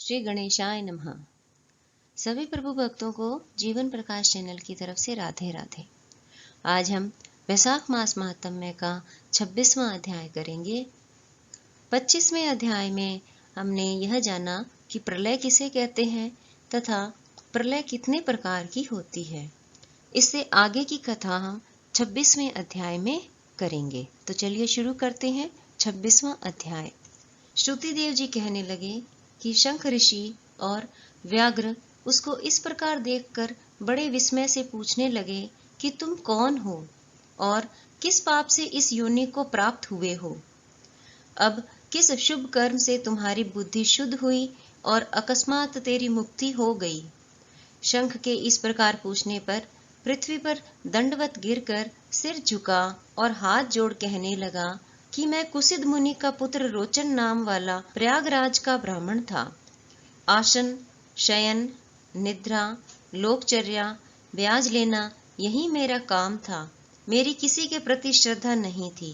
श्री गणेशाय नमः। सभी प्रभु भक्तों को जीवन प्रकाश चैनल की तरफ से राधे राधे। आज हम वैशाख मास महात्म्य का 26वां अध्याय करेंगे। 25वें अध्याय में हमने यह जाना कि प्रलय किसे कहते हैं तथा प्रलय कितने प्रकार की होती है। इससे आगे की कथा हम 26वें अध्याय में करेंगे। तो चलिए शुरू करते हैं 26वां अध्याय। श्रुतिदेव जी कहने लगे कि शंख ऋषि और व्याघ्र उसको इस प्रकार देखकर बड़े विस्मय से पूछने लगे कि तुम कौन हो और किस पाप से इस योनि को प्राप्त हुए हो। अब किस शुभ कर्म से तुम्हारी बुद्धि शुद्ध हुई और अकस्मात तेरी मुक्ति हो गई। शंख के इस प्रकार पूछने पर पृथ्वी पर दंडवत गिरकर सिर झुका और हाथ जोड़ कहने लगा कि मैं कुसिद मुनि का पुत्र रोचन नाम वाला प्रयागराज का ब्राह्मण था। आसन, शयन, निद्रा, लोकचर्या, ब्याज लेना यही मेरा काम था। मेरी किसी के प्रति श्रद्धा नहीं थी।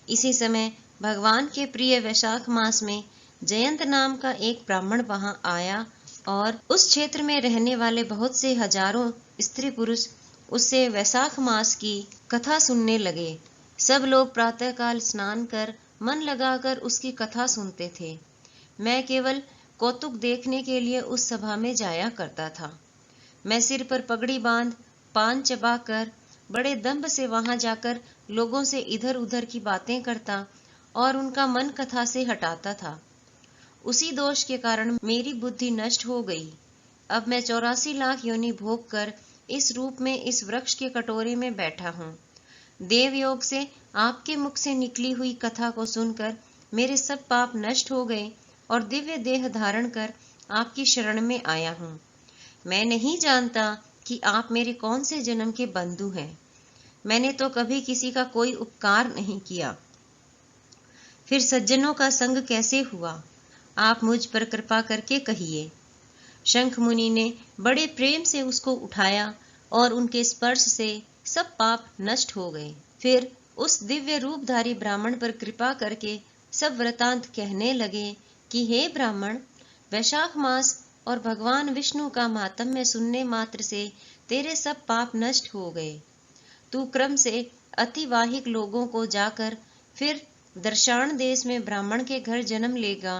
इसी समय भगवान के प्रिय वैशाख मास में जयंत नाम का एक ब्राह्मण वहां आया और उस क्षेत्र में रहने वाले बहुत से हजारों स्त्री पुरुष उससे वैशाख मास की कथा सुनने लगे। सब लोग प्रातःकाल स्नान कर मन लगाकर उसकी कथा सुनते थे। मैं केवल कौतुक देखने के लिए उस सभा में जाया करता था। मैं सिर पर पगड़ी बांध पान चबाकर बड़े दंभ से वहां जाकर लोगों से इधर उधर की बातें करता और उनका मन कथा से हटाता था। उसी दोष के कारण मेरी बुद्धि नष्ट हो गई। अब मैं 84 लाख योनि भोग कर इस रूप में इस वृक्ष के कटोरे में बैठा हूँ। देवयोग से आपके मुख से निकली हुई कथा को सुनकर मेरे सब पाप नष्ट हो गए और दिव्य देह धारण कर आपकी शरण में आया हूँ। मैं नहीं जानता कि आप मेरे कौन से जन्म के बंधु हैं। मैंने तो कभी किसी का कोई उपकार नहीं किया। फिर सज्जनों का संग कैसे हुआ? आप मुझ पर कृपा करके कहिए। शंख मुनि ने बड़े प्रेम से उसको उठाया और उनके स्पर्श से सब पाप नष्ट हो गए। फिर उस दिव्य रूपधारी ब्राह्मण पर कृपा करके सब वृतांत कहने लगे कि हे ब्राह्मण, वैशाख मास और भगवान विष्णु का माहात्म्य सुनने मात्र से तेरे सब पाप नष्ट हो गए। तू क्रम से अतिवाहिक लोगों को जाकर फिर दर्शान देश में ब्राह्मण के घर जन्म लेगा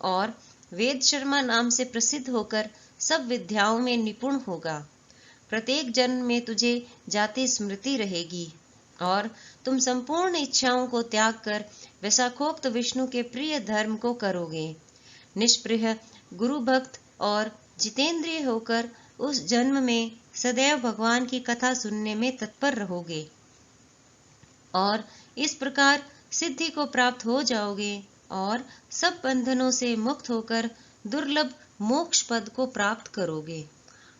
और वेद शर्मा नाम से प्रसिद्ध होकर सब विद्याओं में निपुण होगा। प्रत्येक जन्म में तुझे जाति स्मृति रहेगी और तुम संपूर्ण इच्छाओं को त्याग कर वैशाखोक्त विष्णु के प्रिय धर्म को करोगे। निष्पृह गुरु भक्त और जितेंद्रिय होकर उस जन्म में सदैव भगवान की कथा सुनने में तत्पर रहोगे और इस प्रकार सिद्धि को प्राप्त हो जाओगे और सब बंधनों से मुक्त होकर दुर्लभ मोक्ष पद को प्राप्त करोगे।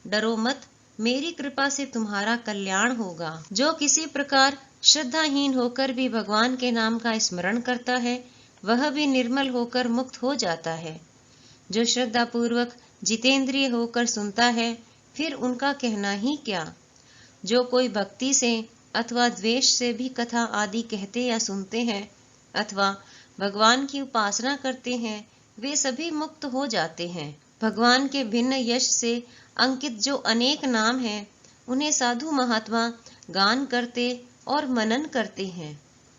डरो मत, मेरी कृपा से तुम्हारा कल्याण होगा। जो किसी प्रकार श्रद्धाहीन होकर भी भगवान के नाम का स्मरण करता है वह भी निर्मल होकर मुक्त हो जाता है। जो श्रद्धा पूर्वक जितेंद्रिय होकर सुनता है फिर उनका कहना ही क्या। जो कोई भक्ति से अथवा द्वेष से भी कथा आदि कहते या सुनते हैं अथवा भगवान की उपासना करते हैं वे सभी मुक्त हो जाते हैं। भगवान के भिन्न यश से अंकित जो अनेक नाम हैं उन्हें साधु महात्मा गान करते और मनन करते हैं।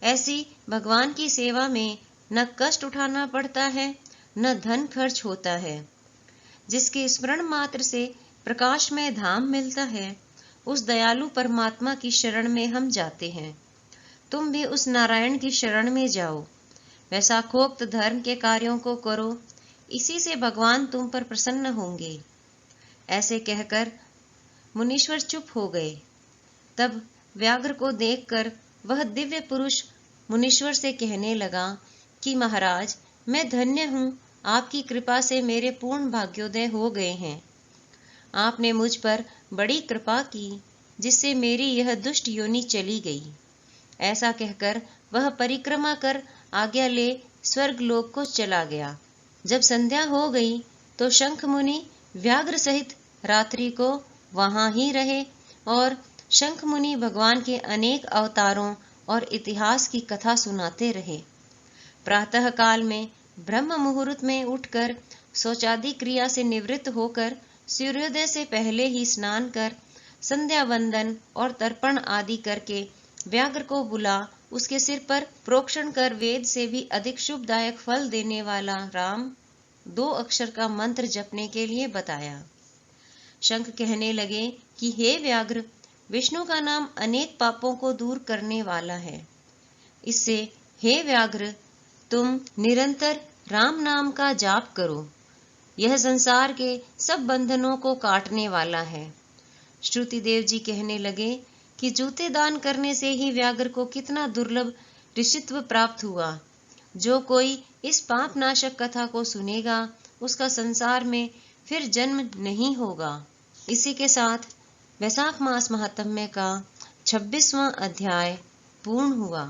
ऐसी भगवान की सेवा में न कष्ट उठाना पड़ता है न धन खर्च होता है। जिसके स्मरण मात्र से प्रकाशमय धाम मिलता है उस दयालु परमात्मा की शरण में हम जाते हैं। तुम भी उस नारायण की शरण में जाओ। वैशाखोक्त धर्म के कार्यों को करो, इसी से भगवान तुम पर प्रसन्न होंगे। ऐसे कहकर मुनीश्वर चुप हो गए। तब व्याघ्र को देखकर वह दिव्य पुरुष मुनीश्वर से कहने लगा कि महाराज, मैं धन्य हूँ, आपकी कृपा से मेरे पूर्ण भाग्योदय हो गए हैं। आपने मुझ पर बड़ी कृपा की जिससे मेरी यह दुष्ट योनि चली गई। ऐसा कहकर वह परिक्रमा कर आज्ञा ले स्वर्ग लोक को चला गया। जब संध्या हो गई तो शंख मुनि व्याघ्र सहित रात्रि को वहां ही रहे और शंख मुनि भगवान के अनेक अवतारों और इतिहास की कथा सुनाते रहे। प्रातः काल में ब्रह्म मुहूर्त में उठकर शौचादि क्रिया से निवृत्त होकर सूर्योदय से पहले ही स्नान कर संध्या वंदन और तर्पण आदि करके व्याघ्र को बुला उसके सिर पर प्रोक्षण कर वेद से भी अधिक शुभदायक फल देने वाला राम 2 अक्षर का मंत्र जपने के लिए बताया। शंख कहने लगे कि हे व्याघ्र, विष्णु का नाम अनेक पापों को दूर करने वाला है। इससे हे व्याघ्र, तुम निरंतर राम नाम का जाप करो। यह संसार के सब बंधनों को काटने वाला है। श्रुति देव जी कहने लगे कि जूते दान करने से ही व्याघ्र को कितना दुर्लभ ऋषित्व प्राप्त हुआ। जो कोई इस पाप नाशक कथा को सुनेगा उसका संसार में फिर जन्म नहीं होगा। इसी के साथ वैशाख मास महात्म्य का 26वां अध्याय पूर्ण हुआ।